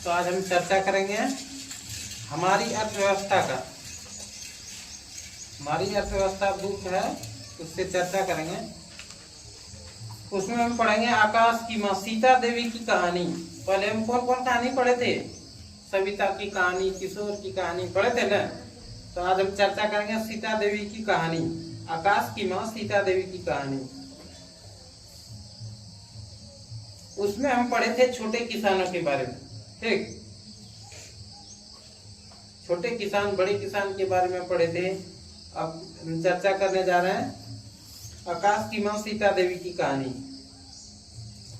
तो आज हम चर्चा करेंगे हमारी अर्थव्यवस्था का। हमारी अर्थव्यवस्था बुक है, उससे चर्चा करेंगे। उसमें हम पढ़ेंगे आकाश की माँ सीता देवी की कहानी। पहले हम कौन कौन कहानी पढ़े थे? सविता की कहानी, किशोर की कहानी पढ़े थे ना। तो आज हम चर्चा करेंगे सीता देवी की कहानी, आकाश की माँ सीता देवी की कहानी। उसमें हम पढ़े थे छोटे किसानों के बारे में। ठीक, छोटे किसान बड़े किसान के बारे में पढ़े थे। अब हम चर्चा करने जा रहे हैं आकाश की माँ सीता देवी की कहानी।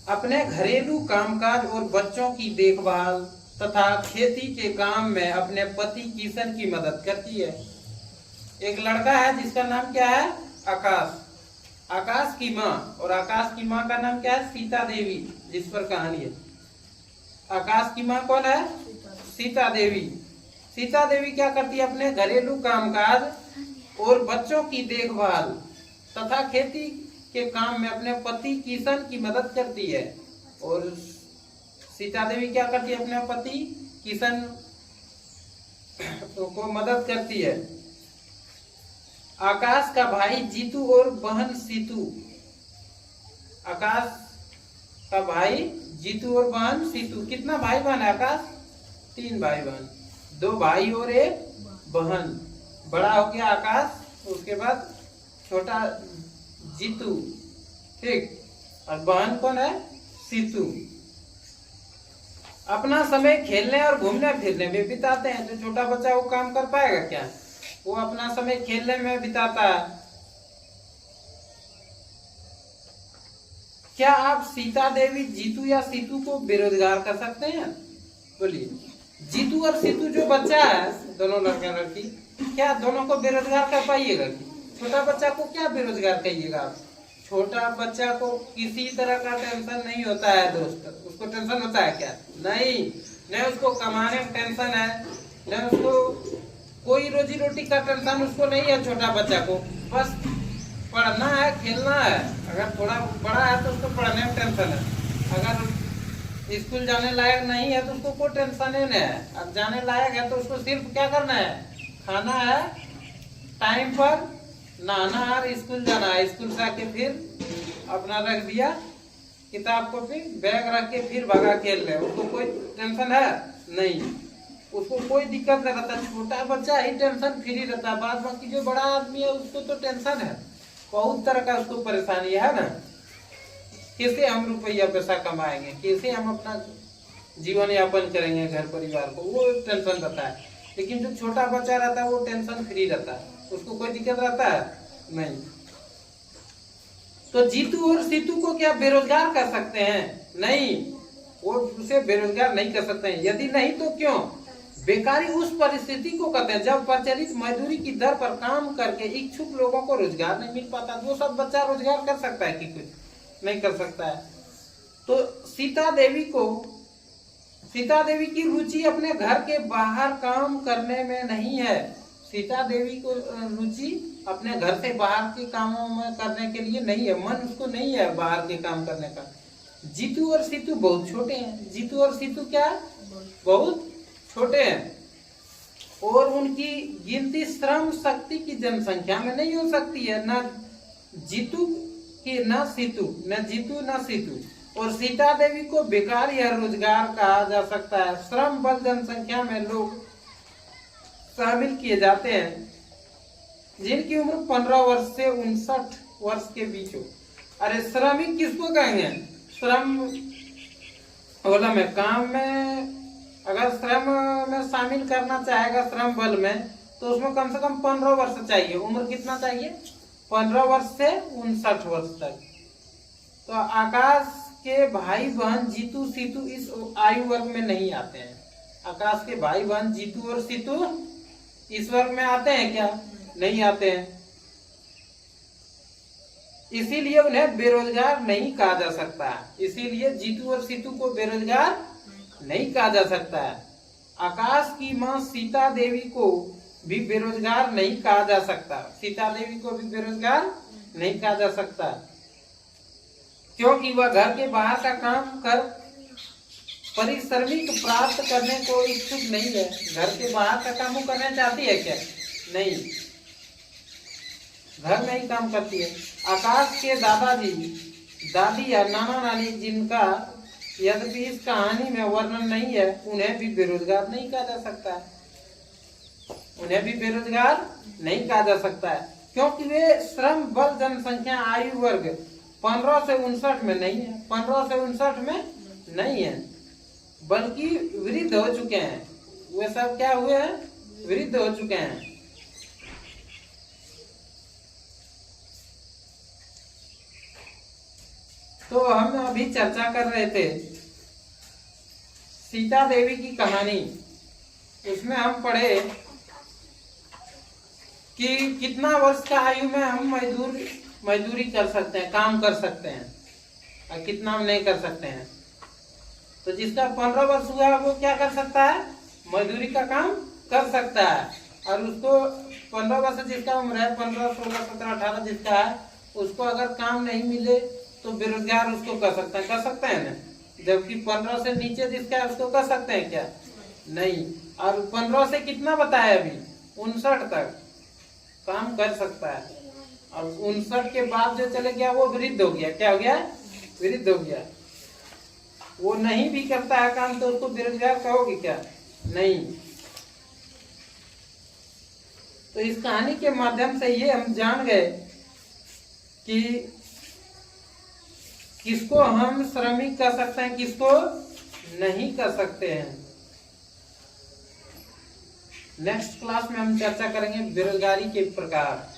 अपने घरेलू कामकाज और बच्चों की देखभाल तथा खेती के काम में अपने पति किशन की मदद करती है। एक लड़का है जिसका नाम क्या है? आकाश। आकाश की माँ, और आकाश की माँ का नाम क्या है? सीता देवी, जिस पर कहानी है। आकाश की माँ कौन है? सीता देवी। सीता देवी क्या करती है? अपने घरेलू कामकाज और बच्चों की देखभाल तथा खेती के काम में अपने पति किशन की मदद करती है। और सीता देवी क्या करती है? अपने पति किशन को मदद करती है। आकाश का भाई जीतू और बहन सीतू। आकाश का भाई जीतू और बहन सीतू। कितना भाई बहन है आकाश? 3 भाई बहन, 2 भाई और 1 बहन। बड़ा हो गया आकाश, उसके बाद छोटा जीतू, ठीक, और बहन कौन है? सीतू। अपना समय खेलने और घूमने फिरने में बिताते हैं। जो छोटा बच्चा वो काम कर पाएगा क्या? वो अपना समय खेलने में बिताता है। क्या आप सीता देवी जीतू या सीतू को बेरोजगार कर सकते हैं? बोलिए। जीतू और सीतू जो बच्चा है, दोनों लड़का लड़की, क्या दोनों को बेरोजगार कर पाइएगा? छोटा बच्चा को क्या बेरोजगार कहिएगा आप? छोटा बच्चा को किसी तरह का टेंशन नहीं होता है दोस्त। उसको टेंशन होता है क्या? नहीं उसको कमाने का टेंशन है, न उसको कोई रोजी रोटी का टेंशन उसको नहीं है। छोटा बच्चा को बस पढ़ना है, खेलना है। अगर थोड़ा बड़ा है तो उसको पढ़ने में टेंशन है। अगर स्कूल जाने लायक नहीं है तो उसको कोई टेंशन ही नहीं है। अब जाने लायक है तो उसको सिर्फ क्या करना है? खाना है, टाइम पर नहाना है, स्कूल जाना है। स्कूल से आके फिर अपना रख दिया किताब को, फिर बैग रख के फिर भागा खेल रहे। उसको कोई टेंशन है नहीं, उसको कोई दिक्कत नहीं रहता। छोटा बच्चा ही टेंशन फ्री रहता है। बाद बाकी जो बड़ा आदमी है उसको तो टेंशन है, बहुत तरह का उसको परेशानी है ना। कैसे हम रुपया पैसा कमाएंगे, कैसे हम अपना जीवन यापन करेंगे, घर परिवार को, वो टेंशन रहता है। लेकिन जो छोटा बच्चा रहता है वो टेंशन फ्री रहता है, उसको कोई दिक्कत रहता है नहीं। तो जीतू और सीतू को क्या बेरोजगार कर सकते हैं? नहीं, वो उसे बेरोजगार नहीं कर सकते हैं। यदि नहीं तो क्यों? बेकारी उस परिस्थिति को कहते हैं जब प्रचलित मजदूरी की दर पर काम करके इच्छुक लोगों को रोजगार नहीं मिल पाता। वो सब बच्चा रोजगार कर सकता है कि कुछ नहीं कर सकता है। तो सीता देवी की रुचि अपने घर के बाहर काम करने में नहीं है। सीता देवी को रुचि अपने घर से बाहर के कामों में करने के लिए नहीं है, मन उसको नहीं है बाहर के काम करने का। जीतू और सीतू बहुत छोटे हैं। जीतू और सीतू क्या? बहुत छोटे हैं। और उनकी गिनती श्रम शक्ति की जनसंख्या में नहीं हो सकती है। न जीतू की न सीतू, न जीतू न सीतू। और सीता देवी को बेकार या रोजगार कहा जा सकता है। श्रम बल जनसंख्या में लोग शामिल किए जाते हैं जिनकी उम्र 15 वर्ष से 59 वर्ष के बीच हो। अरे श्रमिक किसको कहेंगे? श्रम वाला में काम में अगर श्रम में शामिल करना चाहेगा, श्रम बल में, तो उसमें कम से कम 15 वर्ष चाहिए। उम्र कितना चाहिए? 15 वर्ष से 59 वर्ष तक। तो आकाश के भाई बहन जीतू सीतू इस आयु वर्ग में नहीं आते हैं। आकाश के भाई बहन जीतू और सीतू इस वर्ग में आते हैं क्या? नहीं आते हैं। इसीलिए उन्हें बेरोजगार नहीं कहा जा सकता। इसीलिए जीतू और सीतू को बेरोजगार नहीं कहा जा सकता है। आकाश की माँ सीता देवी को भी बेरोजगार नहीं कहा जा सकता। सीता देवी को भी बेरोजगार नहीं कहा जा सकता, क्योंकि वह घर के बाहर का काम कर परिश्रमिक प्राप्त करने को इच्छुक नहीं है। घर के बाहर का काम वो करना चाहती है क्या? नहीं, घर में ही काम करती है। आकाश के दादाजी दादी या नाना नानी जिनका यद्यपि इस कहानी में वर्णन नहीं है, उन्हें भी बेरोजगार नहीं कहा जा सकता है। उन्हें भी बेरोजगार नहीं कहा जा सकता है, क्योंकि वे श्रम बल जनसंख्या आयु वर्ग 15 से 59 में नहीं है, 15 से 59 में नहीं है, बल्कि वृद्ध हो चुके हैं। वे सब क्या हुए हैं? वृद्ध हो चुके हैं। तो हम अभी चर्चा कर रहे थे सीता देवी की कहानी। उसमें हम पढ़े कि कितना वर्ष का आयु में हम मजदूरी कर सकते हैं, काम कर सकते हैं, और कितना हम नहीं कर सकते हैं। तो जिसका 15 वर्ष हुआ है वो क्या कर सकता है? मजदूरी का काम कर सकता है। और उसको 15 वर्ष जिसका उम्र है, 15, 16, 17, 18 जिसका है, उसको अगर काम नहीं मिले तो बेरोजगार उसको कर सकते हैं ना। जबकि 15 से नीचे जिसका है उसको कर सकते हैं क्या? नहीं। और 15 से कितना बताया अभी? 59 तक काम कर सकता है। और 59 के बाद जो चले गया वो वृद्ध हो गया। क्या हो गया? वृद्ध हो गया। वो नहीं भी करता है काम तो उसको बेरोजगार कहोगे क्या? नहीं। तो इस कहानी के माध्यम से ये हम जान गए कि किसको हम श्रमिक कर सकते हैं, किसको नहीं कर सकते हैं। नेक्स्ट क्लास में हम चर्चा करेंगे बेरोजगारी के प्रकार।